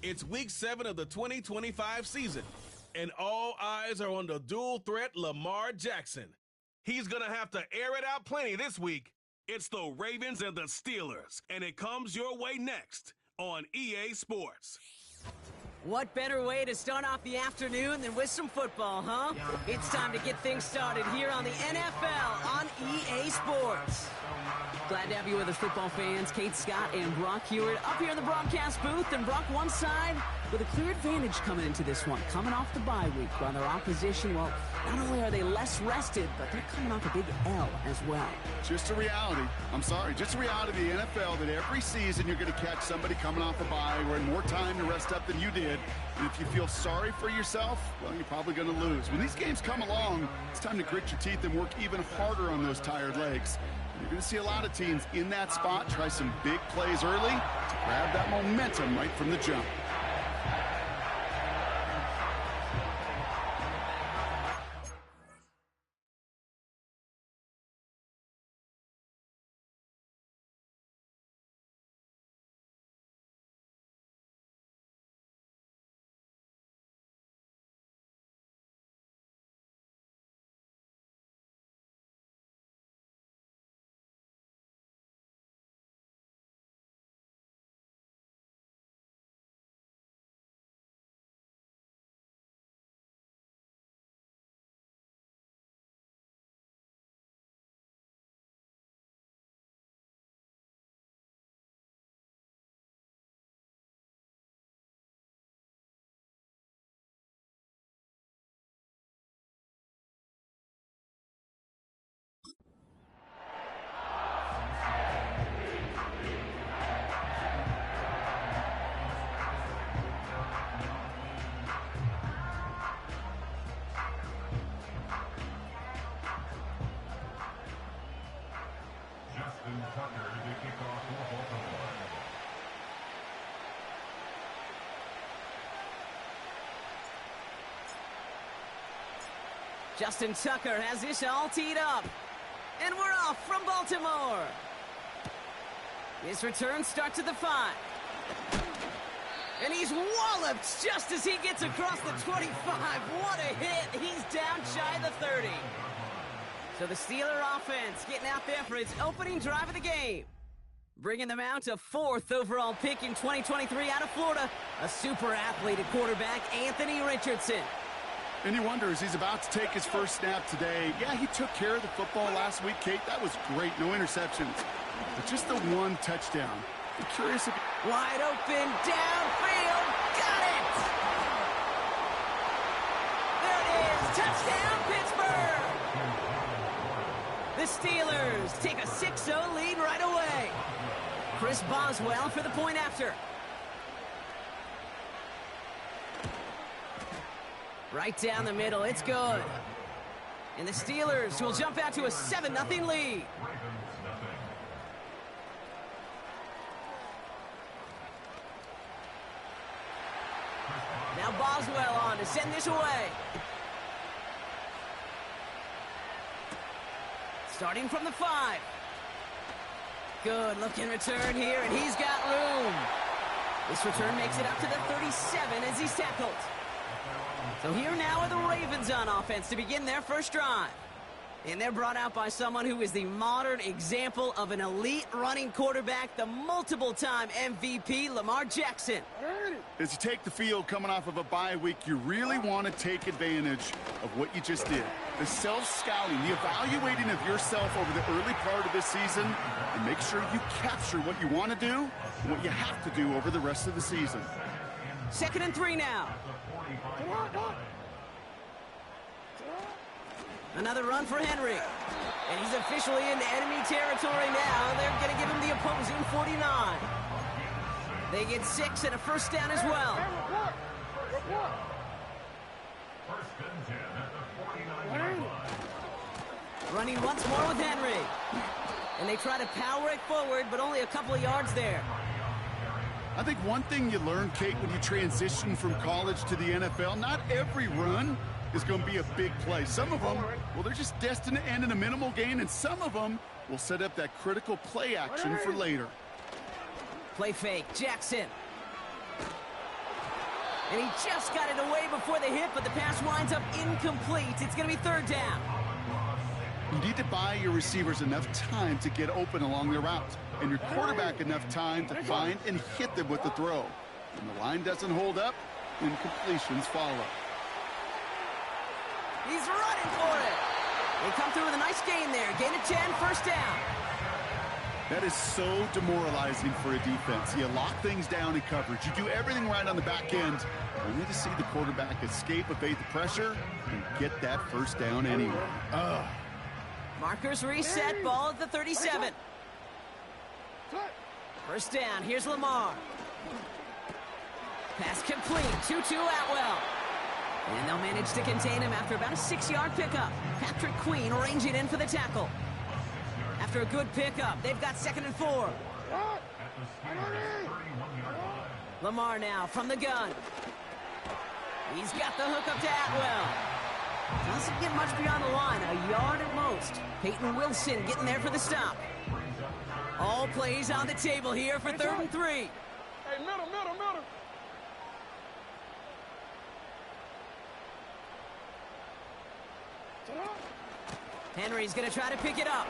It's week 7 of the 2025 season, and all eyes are on the dual threat Lamar Jackson. He's going to have to air it out plenty this week. It's the Ravens and the Steelers, and it comes your way next on EA Sports. What better way to start off the afternoon than with some football, huh? It's time to get things started here on the NFL on EA Sports. Glad to have you with us, football fans. Kate Scott and Brock Hewitt up here in the broadcast booth. And Brock, one side with a clear advantage coming into this one, coming off the bye week, while their opposition, well, not only are they less rested, but they're coming off a big L as well. Just a reality. Just a reality of the NFL that every season you're going to catch somebody coming off a bye who had more time to rest up than you did. And if you feel sorry for yourself, well, you're probably going to lose. When these games come along, it's time to grit your teeth and work even harder on those tired legs. You're going to see a lot of teams in that spot try some big plays early to grab that momentum right from the jump. Justin Tucker has this all teed up. And we're off from Baltimore. His return starts at the 5. And he's walloped just as he gets across the 25. What a hit. He's down shy of the 30. So the Steeler offense getting out there for its opening drive of the game. Bringing them out to 4th overall pick in 2023 out of Florida. A super athlete at quarterback, Anthony Richardson. And you wonder, as he's about to take his first snap today, yeah, he took care of the football last week, Kate. That was great. No interceptions. But just the one touchdown. I'm curious if... Wide open, downfield. Got it! There it is. Touchdown, Pittsburgh! The Steelers take a 6-0 lead right away. Chris Boswell for the point after. Right down the middle, it's good. And the Steelers will jump out to a 7-0 lead. Now Boswell on to send this away. Starting from the 5. Good looking return here, and he's got room. This return makes it up to the 37 as he's tackled. So here now are the Ravens on offense to begin their first drive. And they're brought out by someone who is the modern example of an elite running quarterback, the multiple-time MVP, Lamar Jackson. As you take the field coming off of a bye week, you really want to take advantage of what you just did. The self-scouting, the evaluating of yourself over the early part of this season, and make sure you capture what you want to do and what you have to do over the rest of the season. 2nd and 3 now. Another run for Henry. And he's officially into enemy territory now. They're going to give him the opposing 49. They get 6 and a first down as well. Running once more with Henry. And they try to power it forward, but only a couple of yards there. I think one thing you learn, Kate, when you transition from college to the NFL, not every run is going to be a big play. Some of them, well, they're just destined to end in a minimal gain, and some of them will set up that critical play action for later. Play fake, Jackson. And he just got it away before the hit, but the pass winds up incomplete. It's going to be third down. You need to buy your receivers enough time to get open along their route, and your quarterback enough time to find and hit them with the throw. When the line doesn't hold up, incompletions follow. He's running for it. They come through with a nice gain there. Gain of 10, first down. That is so demoralizing for a defense. You lock things down in coverage. You do everything right on the back end, only to see the quarterback escape, evade the pressure, and get that first down anyway. Markers reset, ball at the 37. First down, here's Lamar. Pass complete, 2-2 Atwell. And they'll manage to contain him after about a 6-yard pickup. Patrick Queen arranging in for the tackle. After a good pickup, they've got 2nd and 4. Lamar now from the gun. He's got the hook up to Atwell. Doesn't get much beyond the line, a yard at most. Peyton Wilson getting there for the stop. All plays on the table here for 3rd and 3. Hey, middle. Henry's going to try to pick it up.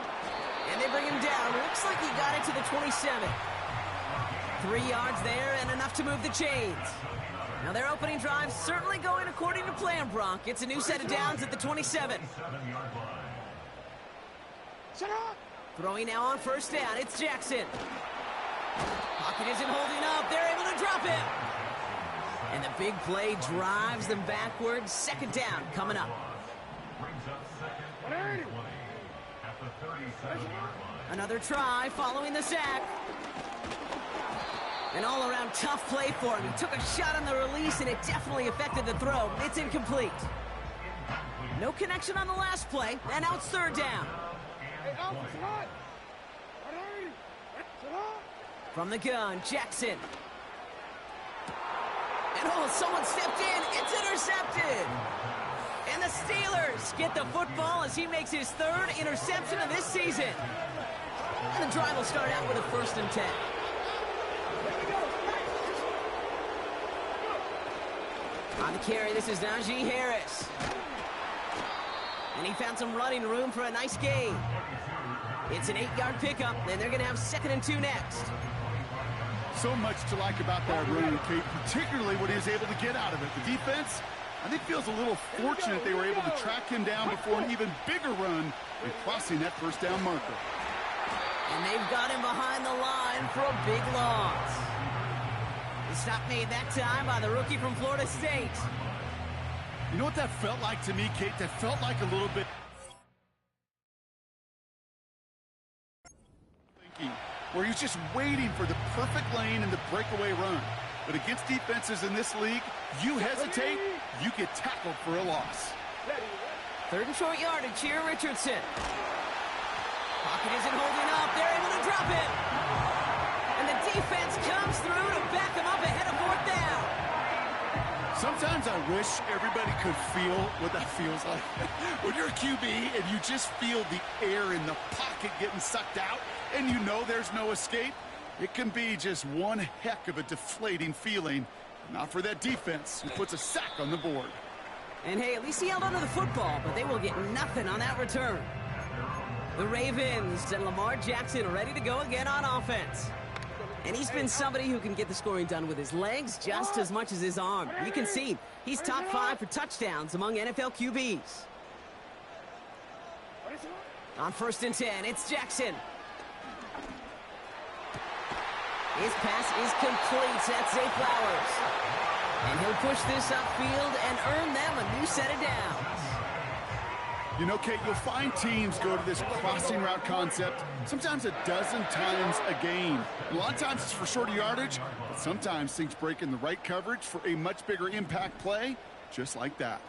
And they bring him down. Looks like he got it to the 27. 3 yards there and enough to move the chains. Now their opening drive certainly going according to plan, Bronk. It's a new set of downs at the 27. Throwing now on first down. It's Jackson. Pocket isn't holding up. They're able to drop him. And the big play drives them backwards. 2nd down coming up. Another try following the sack. An all-around tough play for him. He took a shot on the release, and it definitely affected the throw. It's incomplete. No connection on the last play, and now it's 3rd down. From the gun, Jackson. And someone stepped in. It's intercepted. And the Steelers get the football as he makes his 3rd interception of this season. And the drive will start out with a 1st and 10. On the carry, this is Najee Harris. And he found some running room for a nice gain. It's an 8-yard pickup, and they're going to have 2nd and 2 next. So much to like about that run, Kate, particularly what he was able to get out of it. The defense, I think, feels a little fortunate they were able to track him down before an even bigger run and crossing that first down marker. And they've got him behind the line for a big loss. The stop made that time by the rookie from Florida State. You know what that felt like to me, Kate? That felt like a little bit thinking, where he was just waiting for the perfect lane and the breakaway run. But against defenses in this league, you hesitate, you get tackled for a loss. 3rd and short yardage here, Richardson. Pocket isn't holding up. They're able to drop it. And the defense comes through to back them up ahead of 4th down. Sometimes I wish everybody could feel what that feels like. When you're a QB and you just feel the air in the pocket getting sucked out and you know there's no escape, it can be just one heck of a deflating feeling. Not for that defense who puts a sack on the board. And hey, at least he held onto the football, but they will get nothing on that return. The Ravens and Lamar Jackson are ready to go again on offense. And he's been somebody who can get the scoring done with his legs just as much as his arm. You can see he's top 5 for touchdowns among NFL QBs. On 1st and 10, it's Jackson. His pass is complete. That's Zay Flowers. And he'll push this upfield and earn them a new set of downs. You know, Kate, you'll find teams go to this crossing route concept sometimes a dozen times a game. A lot of times it's for shorter yardage, but sometimes things break in the right coverage for a much bigger impact play, just like that.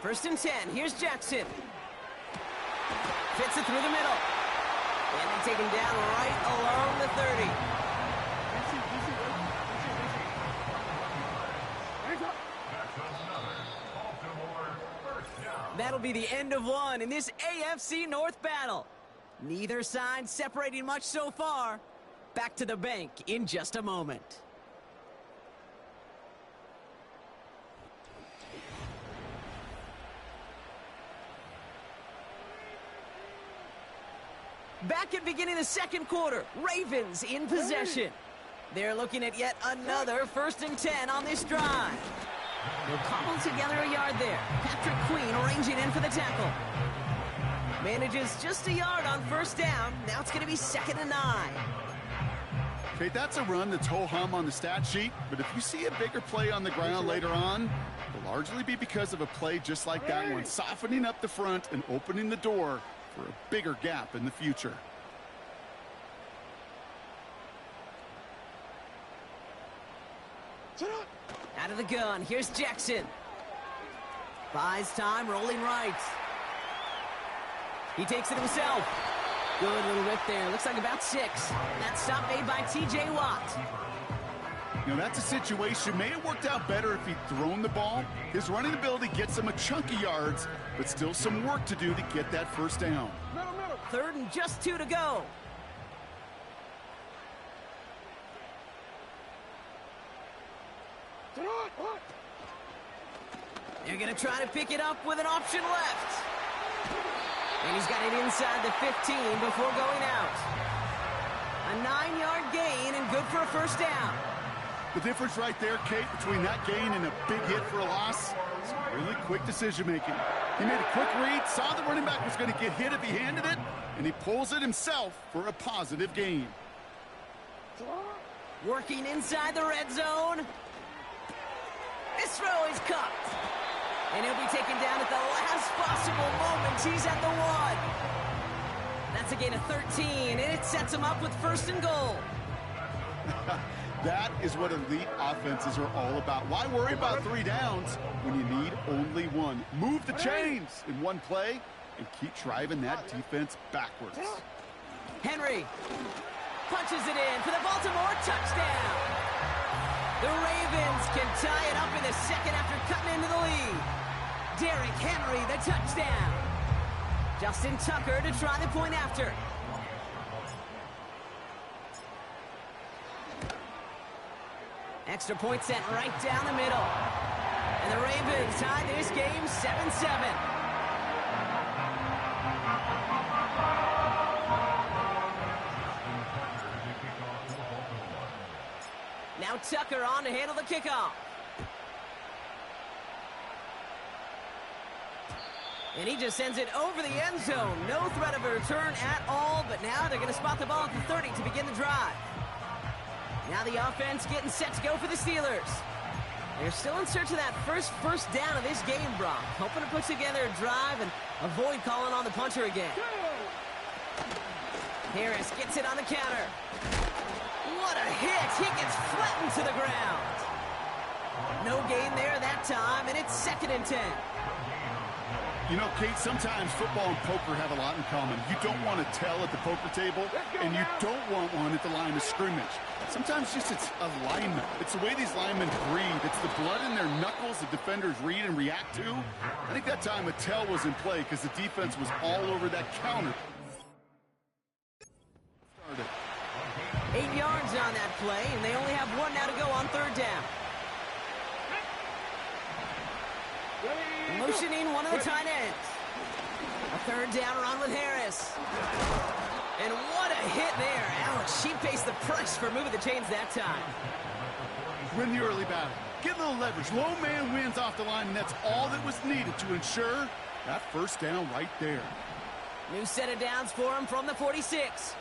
1st and 10. Here's Jackson. Fits it through the middle. And they take him down right along the 30. That'll be the end of one in this AFC North battle. Neither side separating much so far. Back to the bank in just a moment. Back at beginning of the second quarter, Ravens in possession. They're looking at yet another 1st and 10 on this drive. They'll cobble together a yard there. Patrick Queen arranging in for the tackle. Manages just a yard on 1st down. Now it's going to be 2nd and 9. Okay, that's a run that's ho-hum on the stat sheet, but if you see a bigger play on the ground later on, it'll largely be because of a play just like that one, softening up the front and opening the door for a bigger gap in the future. Out of the gun, here's Jackson. Buys time, rolling right. He takes it himself. Good little rip there. Looks like about 6. That stop made by T.J. Watt. You know, that's a situation. May have worked out better if he'd thrown the ball. His running ability gets him a chunk of yards, but still some work to do to get that 1st down. 3rd and just 2 to go. They're going to try to pick it up with an option left. And he's got it inside the 15 before going out. A 9-yard gain and good for a 1st down. The difference right there, Kate, between that gain and a big hit for a loss is really quick decision-making. He made a quick read, saw the running back was going to get hit if he handed it, and he pulls it himself for a positive gain. Working inside the red zone. This throw is caught. And he'll be taken down at the last possible moment. He's at the 1. That's a gain of 13, and it sets him up with 1st and goal. That is what elite offenses are all about. Why worry about 3 downs when you need only 1? Move the chains in one play and keep driving that defense backwards. Henry punches it in for the Baltimore touchdown. The Ravens can tie it up in the 2nd after cutting into the lead. Derrick Henry, the touchdown. Justin Tucker to try the point after. Extra point sent right down the middle. And the Ravens tie this game 7-7. Now Tucker on to handle the kickoff. And he just sends it over the end zone. No threat of a return at all, but now they're going to spot the ball at the 30 to begin the drive. Now the offense getting set to go for the Steelers. They're still in search of that first down of this game, Brock. Hoping to put together a drive and avoid calling on the punter again. Harris gets it on the counter. What a hit! He gets flattened to the ground. No gain there that time, and it's 2nd and 10. You know, Kate, sometimes football and poker have a lot in common. You don't want to tell at the poker table, and you don't want one at the line of scrimmage. Sometimes just it's alignment. It's the way these linemen breathe. It's the blood in their knuckles the defenders read and react to. I think that time a tell was in play because the defense was all over that counter. 8 yards on that play, and they only have 1 now to go on 3rd down. Motioning one of the tight ends. A 3rd down run with Harris. And what a hit there. Alex, she pays the price for moving the chains that time. Win the early battle. Get a little leverage. Low man wins off the line, and that's all that was needed to ensure that 1st down right there. New set of downs for him from the 46.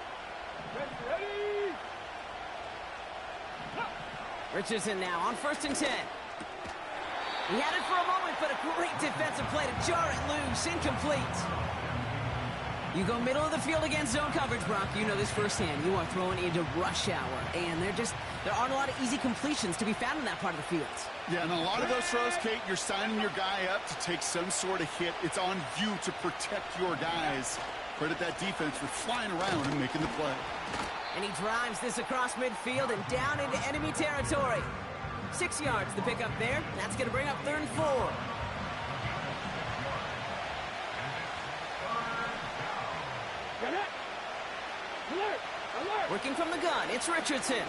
Richardson now on 1st and 10. He had it for a moment, but a great defensive play to jar it loose. Incomplete. You go middle of the field against zone coverage, Brock. You know this firsthand. You are throwing into rush hour, and there aren't a lot of easy completions to be found in that part of the field. Yeah, and a lot of those throws, Kate, you're signing your guy up to take some sort of hit. It's on you to protect your guys. Credit that defense for flying around and making the play. And he drives this across midfield and down into enemy territory. 6 yards to pick up there. That's going to bring up 3rd and 4. Working from the gun, it's Richardson.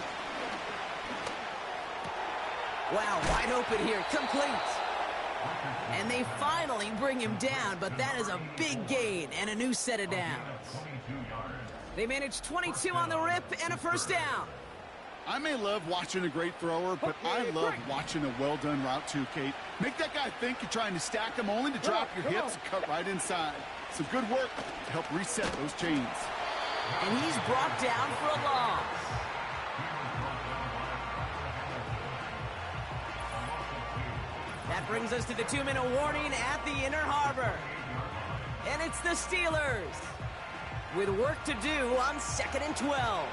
Wow, wide open here, complete. And they finally bring him down, but that is a big gain and a new set of downs. They managed 22 on the rip and a first down. I may love watching a great thrower, but I love watching a well-done route too, Kate. Make that guy think you're trying to stack him only to drop your hips and cut right inside. Some good work to help reset those chains. And he's brought down for a loss. That brings us to the 2-minute warning at the Inner Harbor. And it's the Steelers with work to do on 2nd and 12.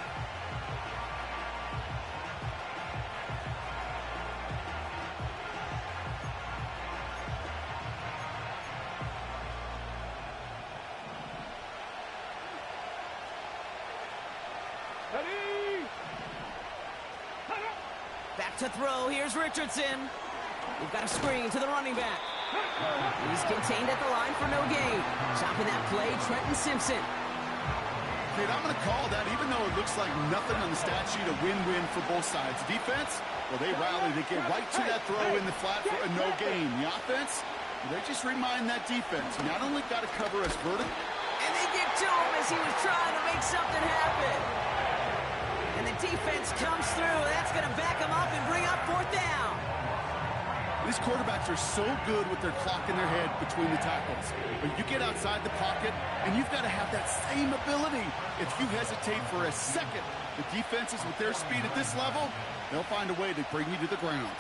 Back to throw. Here's Richardson. We've got a screen to the running back. He's contained at the line for no gain. Chopping that play, Trenton Simpson. Kate, I'm going to call that, even though it looks like nothing on the stat sheet, a win-win for both sides. Defense, well, they rally. They get right to that throw in the flat for a no gain. The offense, well, they just remind that defense. Not only got to cover us vertically. And they get to him as he was trying to make something happen. And the defense comes through. That's going to back him up and bring up 4th down. These quarterbacks are so good with their clock in their head between the tackles. But you get outside the pocket, and you've got to have that same ability. If you hesitate for a second, the defenses with their speed at this level, they'll find a way to bring you to the ground.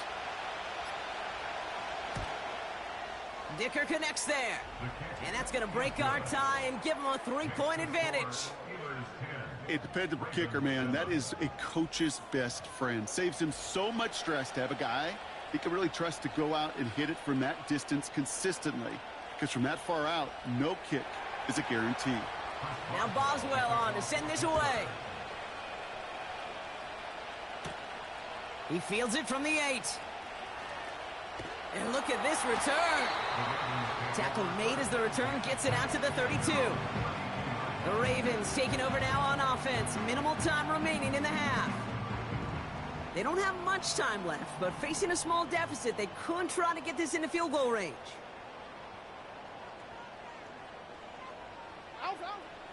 Dicker connects there. And that's going to break our tie and give him a 3-point advantage. A dependable kicker, man. That is a coach's best friend. Saves him so much stress to have a guy he can really trust to go out and hit it from that distance consistently. Because from that far out, no kick is a guarantee. Now Boswell on to send this away. He fields it from the 8. And look at this return. Tackle made as the return gets it out to the 32. The Ravens taking over now on offense. Minimal time remaining in the half. They don't have much time left, but facing a small deficit, they could try to get this into field goal range.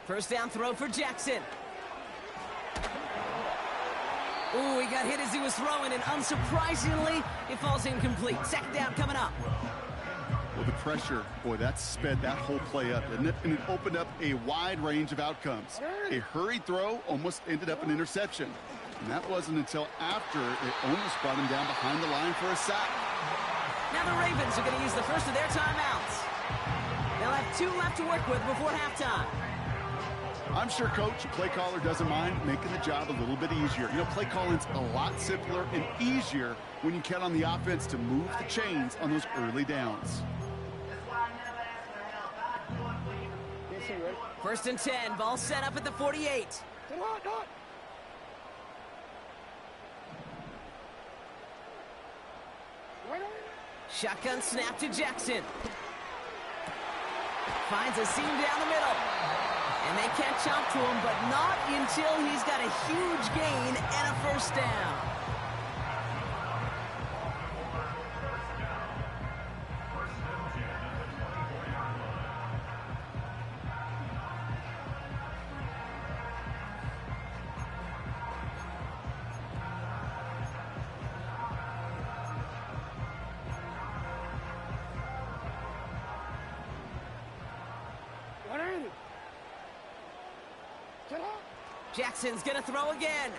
First down throw for Jackson. Ooh, he got hit as he was throwing, and unsurprisingly, it falls incomplete. 2nd down coming up. Well, the pressure, boy, that sped that whole play up, didn't it? And it opened up a wide range of outcomes. A hurried throw almost ended up an interception. And that wasn't until after it almost brought him down behind the line for a sack. Now the Ravens are going to use the first of their timeouts. They'll have 2 left to work with before halftime. I'm sure Coach, play caller, doesn't mind making the job a little bit easier. You know, play calling's a lot simpler and easier when you count on the offense to move the chains on those early downs. 1st and 10, ball set up at the 48. Shotgun snap to Jackson. Finds a seam down the middle. And they catch up to him, but not until he's got a huge gain and a first down. Jackson's going to throw again.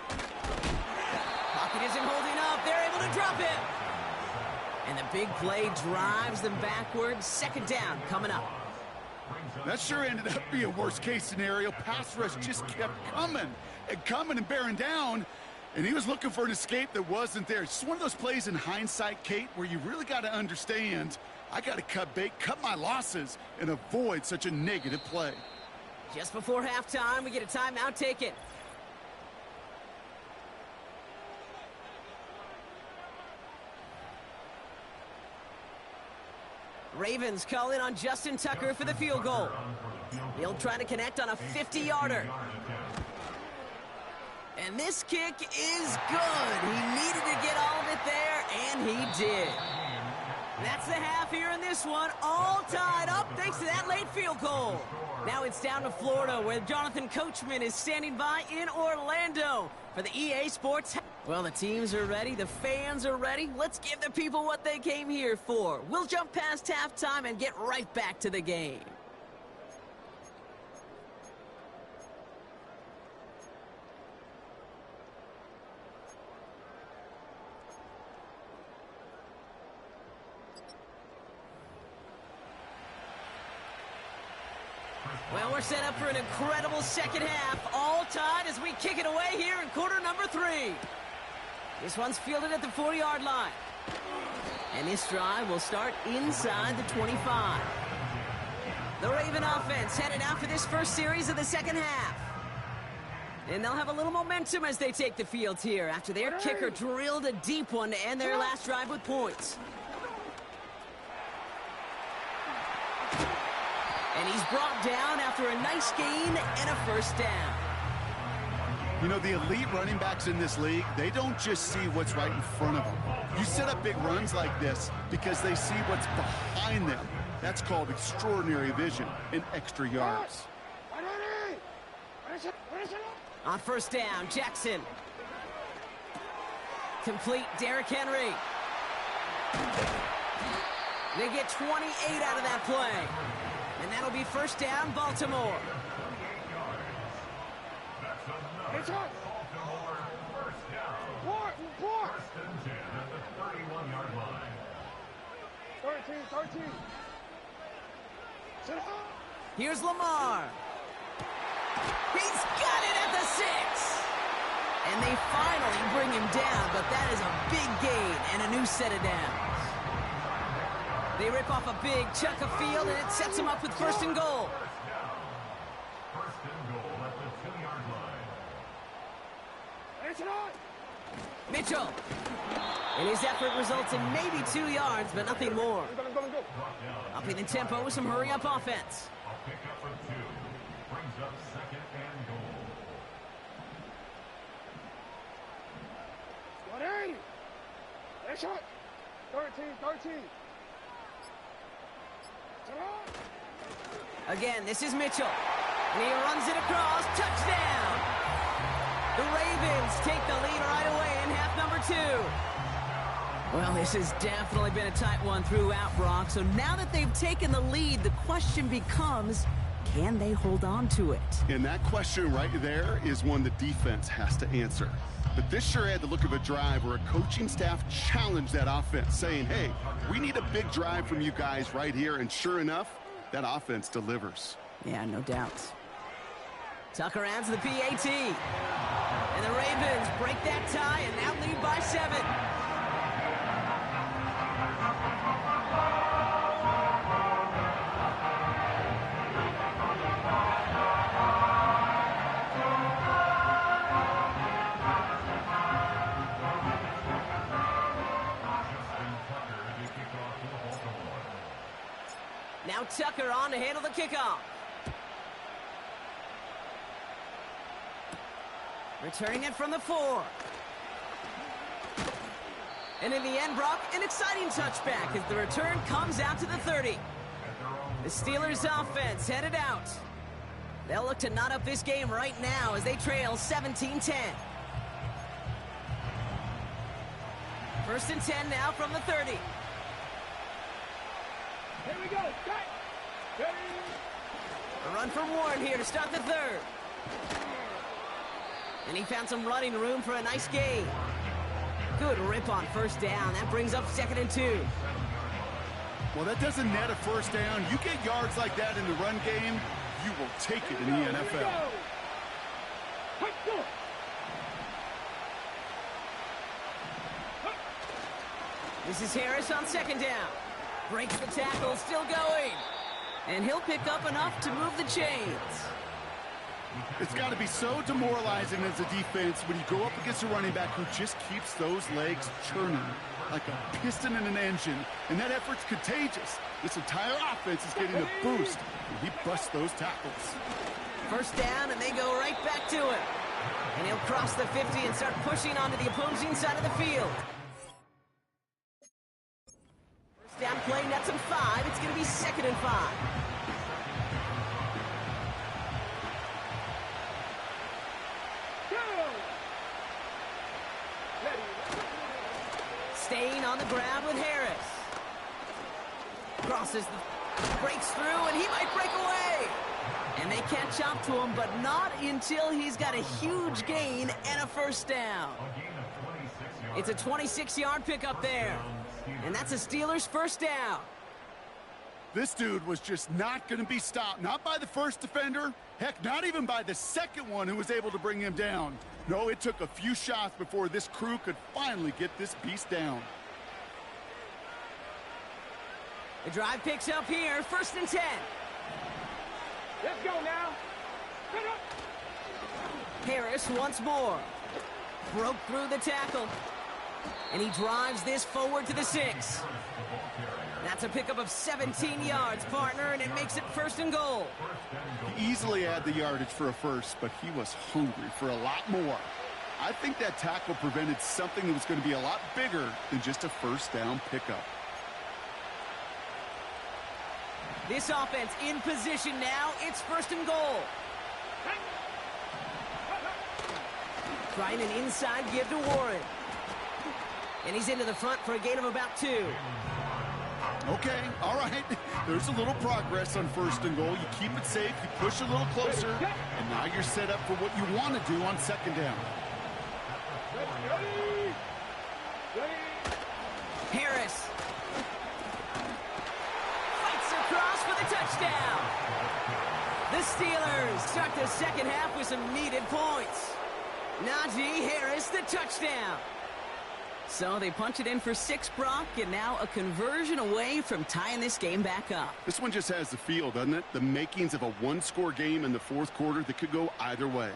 Pocket isn't holding up. They're able to drop it. And the big play drives them backwards. 2nd down coming up. That sure ended up being a worst-case scenario. Pass rush just kept coming and bearing down. And he was looking for an escape that wasn't there. It's just one of those plays in hindsight, Kate, where you really got to understand, I got to cut bait, cut my losses, and avoid such a negative play. Just before halftime, we get a timeout taken. Ravens call in on Justin Tucker for the field goal. He'll try to connect on a 50-yarder. And this kick is good. He needed to get all of it there, and he did. That's the half here in this one. All tied up thanks to that late great field goal. Now it's down to Florida, where Jonathan Coachman is standing by in Orlando for the EA Sports. Well, the teams are ready. The fans are ready. Let's give the people what they came here for. We'll jump past halftime and get right back to the game. Well, we're set up for an incredible second half. All tied as we kick it away here in quarter number 3. This one's fielded at the 40-yard line. And this drive will start inside the 25. The Raven offense headed out for this first series of the second half. And they'll have a little momentum as they take the field here after their kicker drilled a deep one to end their last drive with points. And he's brought down after a nice gain and a first down. You know, the elite running backs in this league, they don't just see what's right in front of them. You set up big runs like this because they see what's behind them. That's called extraordinary vision and extra yards. On first down, Jackson. Complete, Derrick Henry. They get 28 out of that play. And that'll be first down, Baltimore. First down and 10 at the 31-yard line. 13. Here's Lamar. He's got it at the 6. And they finally bring him down, but that is a big gain and a new set of downs. They rip off a big chunk of field, and it sets them up with first and goal. First and goal at the 2-yard line. Mitchell. And his effort results in maybe 2 yards, but nothing more. Upping the tempo with some hurry-up offense. A pickup for 2. Brings up second and goal. 13. Again, this is Mitchell. And he runs it across. Touchdown! The Ravens take the lead right away in half number 2. Well, this has definitely been a tight one throughout, Brock. So now that they've taken the lead, the question becomes, can they hold on to it? And that question right there is one the defense has to answer. But this sure had the look of a drive where a coaching staff challenged that offense, saying, hey, we need a big drive from you guys right here. And sure enough, that offense delivers. Yeah, no doubt. Tucker adds the PAT. And the Ravens break that tie and now lead by 7. Now Tucker on to handle the kickoff. Returning it from the 4. And in the end, Brock, an exciting touchback as the return comes out to the 30. The Steelers offense headed out. They'll look to knot up this game right now as they trail 17-10. First and 10 now from the 30. Here we go. A run from Warren here to start the 3rd. And he found some running room for a nice gain. Good rip on first down. That brings up 2nd and 2. Well, that doesn't net a first down. You get yards like that in the run game, you will take it in the NFL. This is Harris on 2nd down. Breaks the tackle, still going. And he'll pick up enough to move the chains. It's got to be so demoralizing as a defense when you go up against a running back who just keeps those legs churning like a piston in an engine. And that effort's contagious. This entire offense is getting a boost when he busts those tackles. First down, and they go right back to him. And he'll cross the 50 and start pushing onto the opposing side of the field. Down play, nets him 5. It's going to be 2nd and 5. Staying on the ground with Harris. Crosses breaks through, and he might break away. And they catch up to him, but not until he's got a huge gain and a first down. It's a 26-yard pickup there. And that's a Steelers first down. This dude was just not going to be stopped. Not by the first defender. Heck, not even by the second one who was able to bring him down. No, it took a few shots before this crew could finally get this beast down. The drive picks up here, 1st and 10. Let's go now. Harris once more. Broke through the tackle. And he drives this forward to the 6. That's a pickup of 17 yards, partner, and it makes it 1st and goal. He easily had the yardage for a first, but he was hungry for a lot more. I think that tackle prevented something that was going to be a lot bigger than just a first down pickup. This offense in position now. It's 1st and goal. Trying an inside give to Warren. And he's into the front for a gain of about 2. Okay, all right. There's a little progress on 1st and goal. You keep it safe, you push a little closer, and now you're set up for what you want to do on 2nd down. Harris. Fights across for the touchdown. The Steelers start the second half with some needed points. Najee Harris, the touchdown. So they punch it in for 6, Brock, and now a conversion away from tying this game back up. This one just has the feel, doesn't it? The makings of a one-score game in the 4th quarter that could go either way.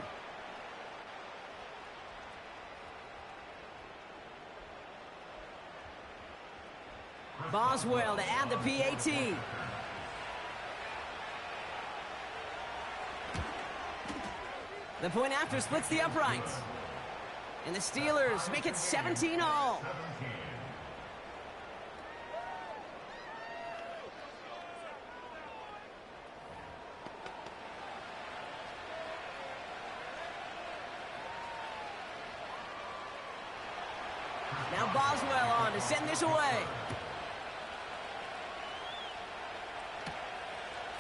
Boswell to add the PAT. The point after splits the uprights. And the Steelers make it 17-all. Now Boswell on to send this away.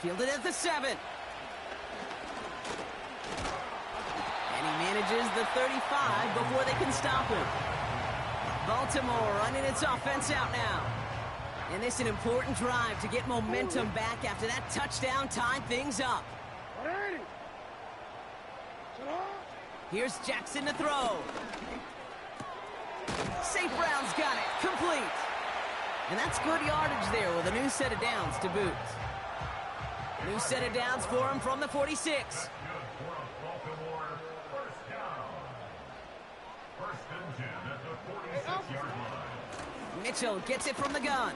Fielded at the 7. And he manages the 35 before they can stop him. Baltimore running its offense out now. And this is an important drive to get momentum back after that touchdown tied things up. Here's Jackson to throw. St. Brown's got it. Complete. And that's good yardage there with a new set of downs to boot. New set of downs for him from the 46. Mitchell gets it from the gun.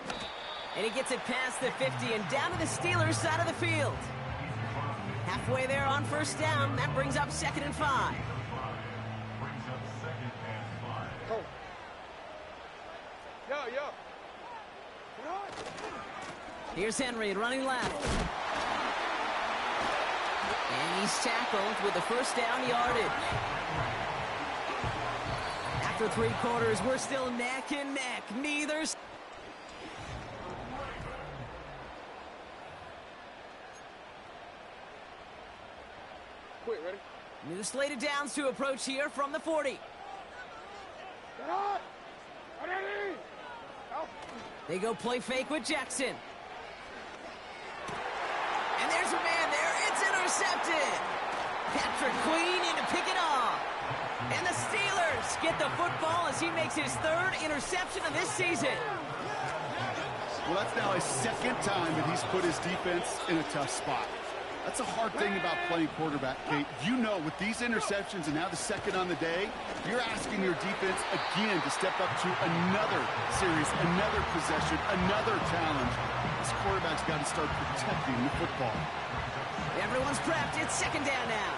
And he gets it past the 50 and down to the Steelers side of the field. Halfway there on 1st down. That brings up 2nd and 5. Yo. Here's Henry running left. And he's tackled with the 1st down yardage. After 3 quarters, we're still neck and neck. Neither. Quick, ready? New slate of downs to approach here from the 40. Get on! Ready! Out. They go play fake with Jackson. And there's a man there. It's intercepted. Patrick Queen in to pick it off. And the Steelers get the football as he makes his 3rd interception of this season. Well, that's now his 2nd time that he's put his defense in a tough spot. That's a hard thing about playing quarterback, Kate. You know, with these interceptions and now the 2nd on the day, you're asking your defense again to step up to another series, another possession, another challenge. This quarterback's got to start protecting the football. Everyone's prepped. It's 2nd down now.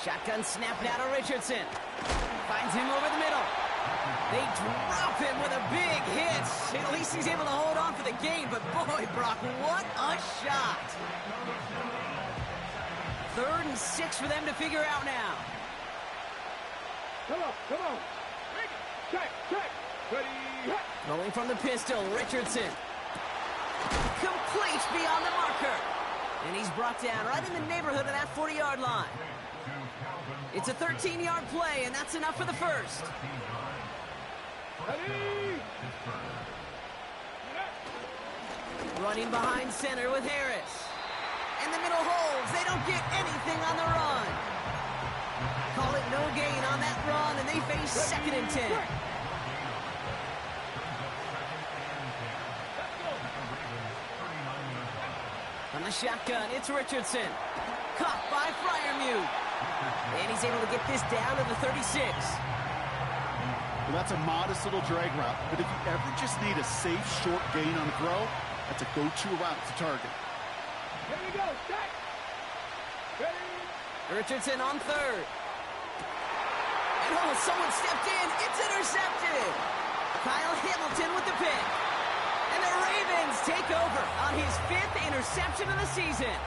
Shotgun snap now to Richardson. Finds him over the middle. They drop him with a big hit. At least he's able to hold on for the game, but boy, Brock, what a shot. 3rd and 6 for them to figure out now. Come on. Check. Ready, hit. Rolling from the pistol, Richardson. Complete beyond the marker. And he's brought down right in the neighborhood of that 40-yard line. It's a 13-yard play, and that's enough for the first. Ready. Running behind center with Harris. And the middle holds. They don't get anything on the run. Call it no gain on that run, and they face 2nd and 10. From the shotgun, it's Richardson. Caught by Freiermuth. And he's able to get this down to the 36. Well, that's a modest little drag route, but if you ever just need a safe, short gain on the throw, that's a go-to route to target. Here we go. Check. Ready. Richardson on 3rd. And someone stepped in. It's intercepted. Kyle Hamilton with the pick. And the Ravens take over on his 5th interception of the season.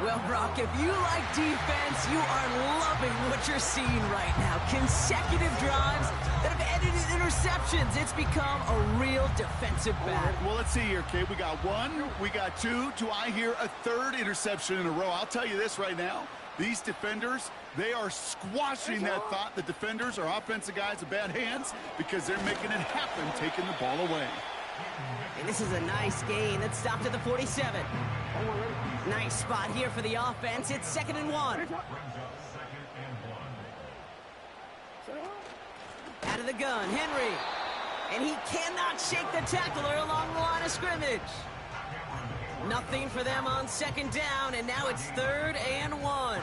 Well, Brock, if you like defense, you are loving what you're seeing right now. Consecutive drives that have ended in interceptions. It's become a real defensive battle. Well, let's see here, Kate. We got 1, we got 2. Do I hear a 3rd interception in a row? I'll tell you this right now. These defenders, they are squashing that thought the defenders are offensive guys with bad hands because they're making it happen, taking the ball away. And this is a nice gain. It's stopped at the 47. Nice spot here for the offense. It's 2nd and 1. Out of the gun, Henry. And he cannot shake the tackler along the line of scrimmage. Nothing for them on 2nd down, and now it's 3rd and 1.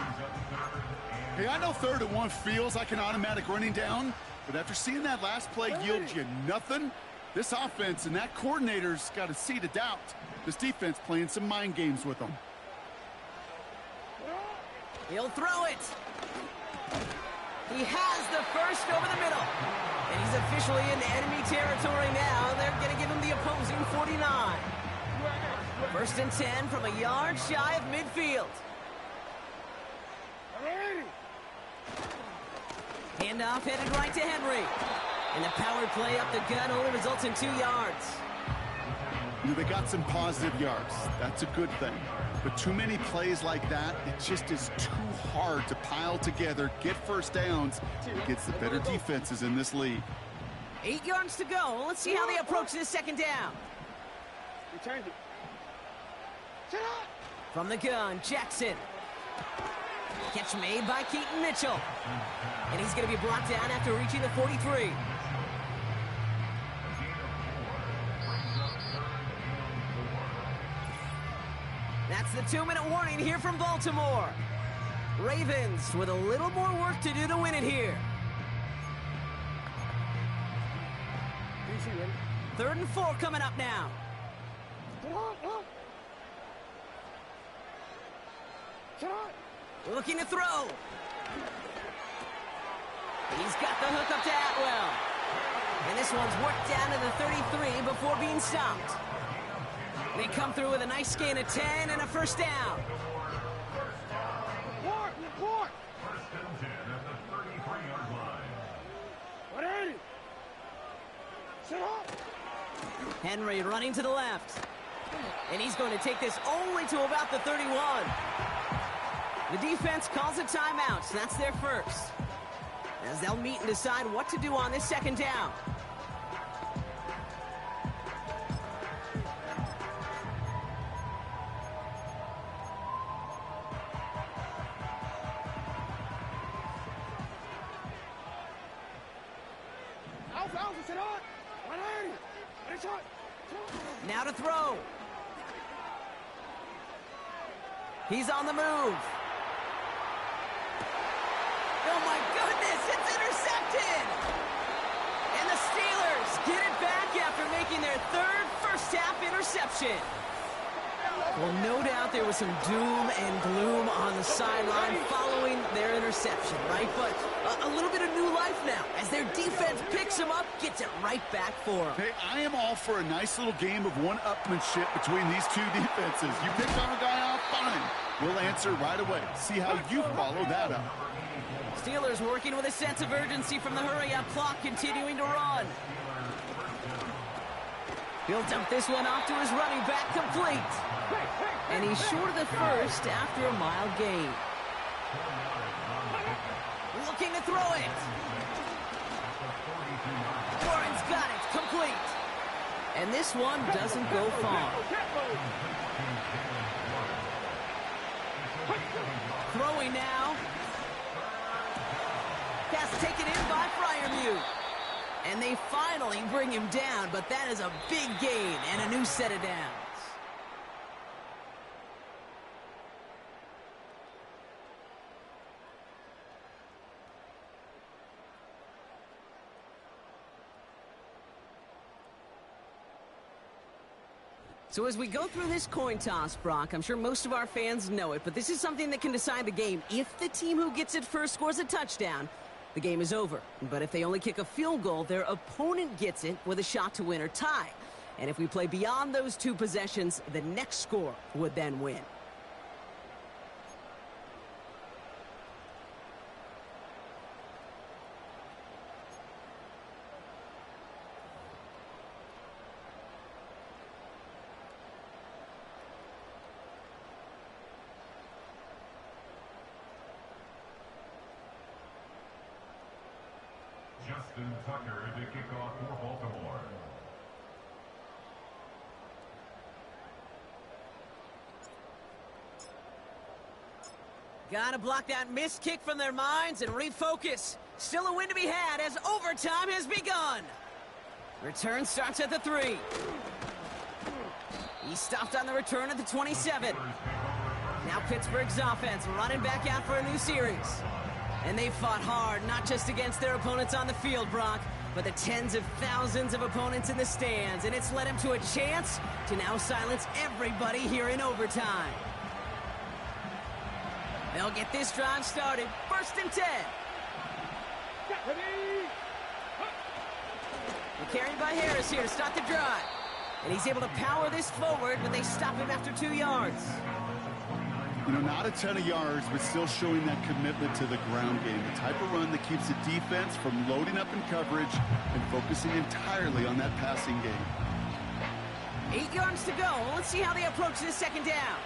Hey, I know 3rd and 1 feels like an automatic running down, but after seeing that last play yield you nothing, this offense and that coordinator's got a seed of doubt. This defense playing some mind games with them. He'll throw it. He has the first over the middle. And he's officially in enemy territory now. They're going to give him the opposing 49. 1st and 10 from a yard shy of midfield. Handoff headed right to Henry. And the power play up the gut only results in 2 yards. They got some positive yards. That's a good thing. But too many plays like that, it just is too hard to pile together, get first downs against the better defenses in this league. 8 yards to go. Let's see how they approach this 2nd down. You turned it. From the gun, Jackson. Catch made by Keaton Mitchell. And he's going to be brought down after reaching the 43. That's the 2-minute warning here from Baltimore. Ravens with a little more work to do to win it here. 3rd and 4 coming up now. Looking to throw. He's got the hook up to Atwell. And this one's worked down to the 33 before being stopped. They come through with a nice gain of 10 and a first down. Report. 1st and 10 at the 33-yard line. 180. Sit up. Henry running to the left. And he's going to take this only to about the 31. The defense calls a timeout, so that's their first. As they'll meet and decide what to do on this 2nd down. Now to throw. He's on the move. Oh my goodness, it's intercepted! And the Steelers get it back after making their 3rd first-half interception. Well, no doubt there was some doom and gloom on the sideline following their interception, right? But a little bit of new life now as their defense picks them up, gets it right back for them. Hey, I am all for a nice little game of one-upmanship between these two defenses. You pick our guy out, fine. We'll answer right away. See how you follow that up. Steelers working with a sense of urgency from the hurry-up clock, continuing to run. He'll dump this one off to his running back, complete. And he's short of the first after a mile gain. Looking to throw it. Warren's got it, complete. And this one doesn't go far. Throwing now. Pass taken in by Freiermuth. And they finally bring him down, but that is a big gain and a new set of downs. So as we go through this coin toss, Brock, I'm sure most of our fans know it, but this is something that can decide the game. If the team who gets it first scores a touchdown, the game is over. But if they only kick a field goal, their opponent gets it with a shot to win or tie. And if we play beyond those two possessions, the next score would then win. Justin Tucker to kick off for Baltimore. Gotta block that missed kick from their minds and refocus. Still a win to be had as overtime has begun. Return starts at the 3. He stopped on the return at the 27. Now Pittsburgh's offense running back out for a new series. And they fought hard, not just against their opponents on the field, Brock, but the tens of thousands of opponents in the stands. And it's led him to a chance to now silence everybody here in overtime. They'll get this drive started. 1st and 10. They're carried by Harris here to start the drive. And he's able to power this forward, but they stop him after 2 yards. You know, not a ton of yards, but still showing that commitment to the ground game. The type of run that keeps the defense from loading up in coverage and focusing entirely on that passing game. 8 yards to go. Let's see how they approach this second down.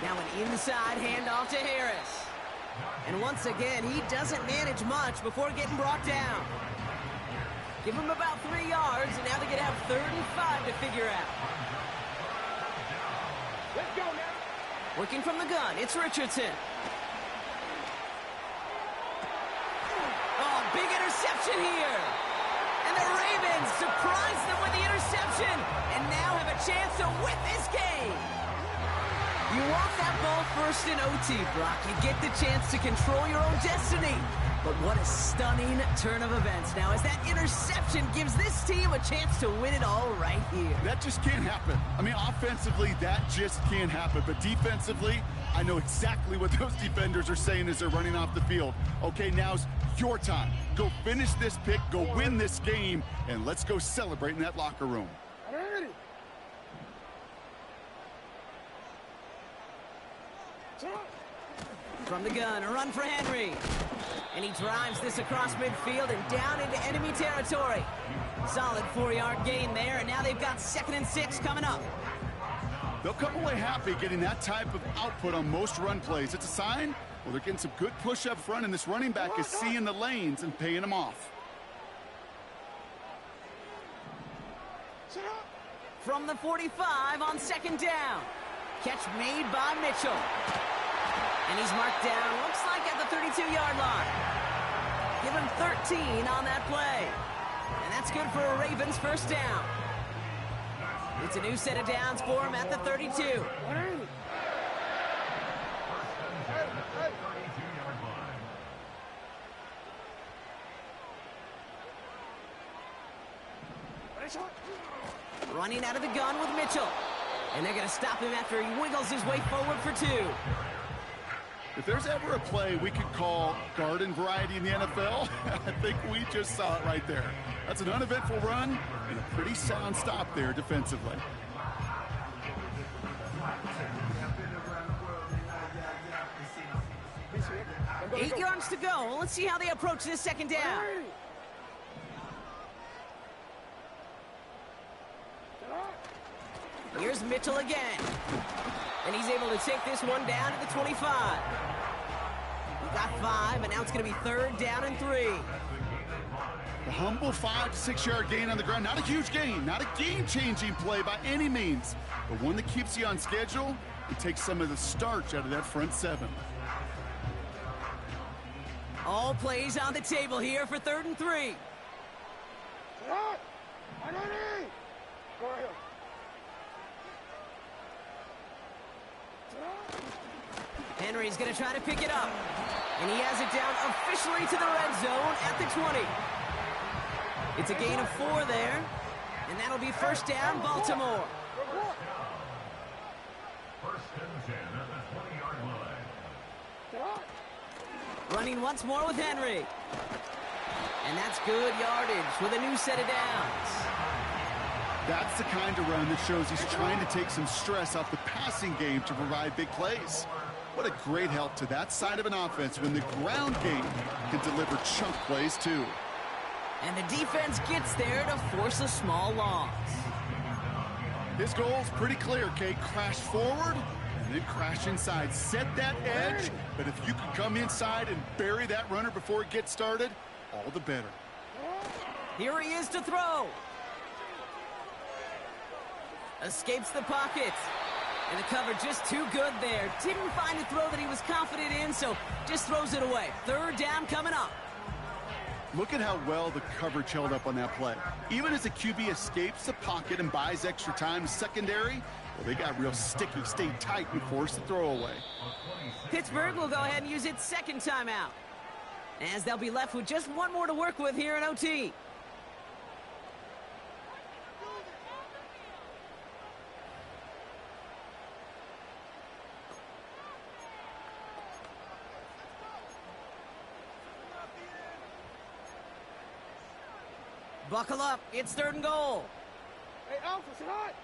Now an inside handoff to Harris. And once again, he doesn't manage much before getting brought down. Give him about 3 yards, and now they could have 3rd and 5 to figure out. Let's go now. Working from the gun, it's Richardson. Oh, big interception here. And the Ravens surprise them with the interception and now have a chance to win this game. You want that ball first in OT, Brock. You get the chance to control your own destiny. But what a stunning turn of events now as that interception gives this team a chance to win it all right here. That just can't happen. I mean, offensively, that just can't happen. But defensively, I know exactly what those defenders are saying as they're running off the field. Okay, now's your time. Go finish this pick, go win this game, and let's go celebrate in that locker room. From the gun, a run for Henry. And he drives this across midfield and down into enemy territory. Solid 4-yard gain there, and now they've got 2nd and 6 coming up. They'll come away happy getting that type of output on most run plays. It's a sign, well, they're getting some good push up front, and this running back is seeing the lanes and paying them off. From the 45 on 2nd down. Catch made by Mitchell. And he's marked down, looks like at the 32-yard line. Give him 13 on that play. And that's good for a Ravens first down. It's a new set of downs for him at the 32. Running out of the gun with Mitchell. And they're going to stop him after he wiggles his way forward for 2. If there's ever a play we could call garden variety in the NFL, I think we just saw it right there. That's an uneventful run and a pretty sound stop there defensively. 8 yards to go. Let's see how they approach this second down. Here's Mitchell again. And he's able to take this one down to the 25. We got 5, and now it's going to be 3rd down and 3. A humble 5 to 6 yard gain on the ground. Not a huge gain, not a game-changing play by any means, but one that keeps you on schedule and takes some of the starch out of that front 7. All plays on the table here for 3rd and 3. Henry's going to try to pick it up. And he has it down officially to the red zone at the 20. It's a gain of 4 there. And that'll be 1st down, Baltimore. First and 10 at the 20-yard line. Running once more with Henry. And that's good yardage with a new set of downs. That's the kind of run that shows he's trying to take some stress off the passing game to provide big plays. What a great help to that side of an offense when the ground game can deliver chunk plays too. And the defense gets there to force a small loss. His goal's pretty clear, Kate. Crash forward and then crash inside. Set that edge, but if you can come inside and bury that runner before it gets started, all the better. Here he is to throw. Escapes the pocket. And the cover just too good there. Didn't find a throw that he was confident in, so just throws it away. 3rd down coming up. Look at how well the coverage held up on that play. Even as the QB escapes the pocket and buys extra time to secondary, well, they got real sticky, stayed tight, and forced the throw away. Pittsburgh will go ahead and use its 2nd timeout, as they'll be left with just 1 more to work with here in OT. Buckle up. It's 3rd and goal. Hey, Alpha, sit hot.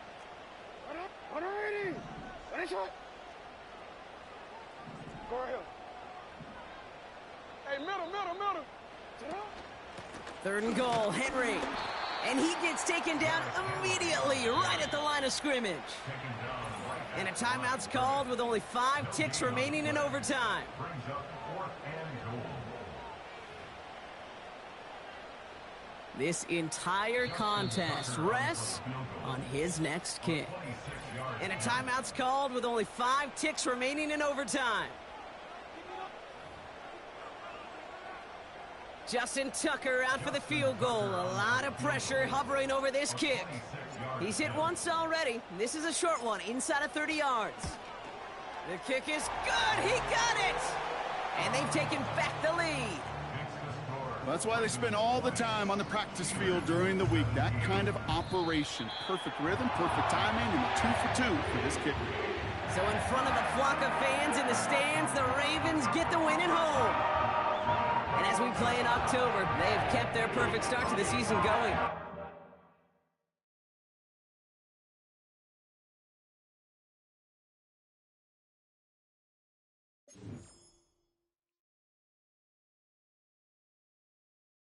180. Finish it. Go ahead. Hey, middle. Sit hot. 3rd and goal. Henry. And he gets taken down immediately right at the line of scrimmage. And a timeout's called with only 5 ticks remaining in overtime. Brings up 4th and goal. This entire contest rests on his next kick. And a timeout's called with only 5 ticks remaining in overtime. Justin Tucker out for the field goal. A lot of pressure hovering over this kick. He's hit once already. This is a short one, inside of 30 yards. The kick is good. He got it. And they've taken back the lead. That's why they spend all the time on the practice field during the week. That kind of operation. Perfect rhythm, perfect timing, and 2 for 2 for this kicker. So in front of a flock of fans in the stands, the Ravens get the win at home. And as we play in October, they have kept their perfect start to the season going.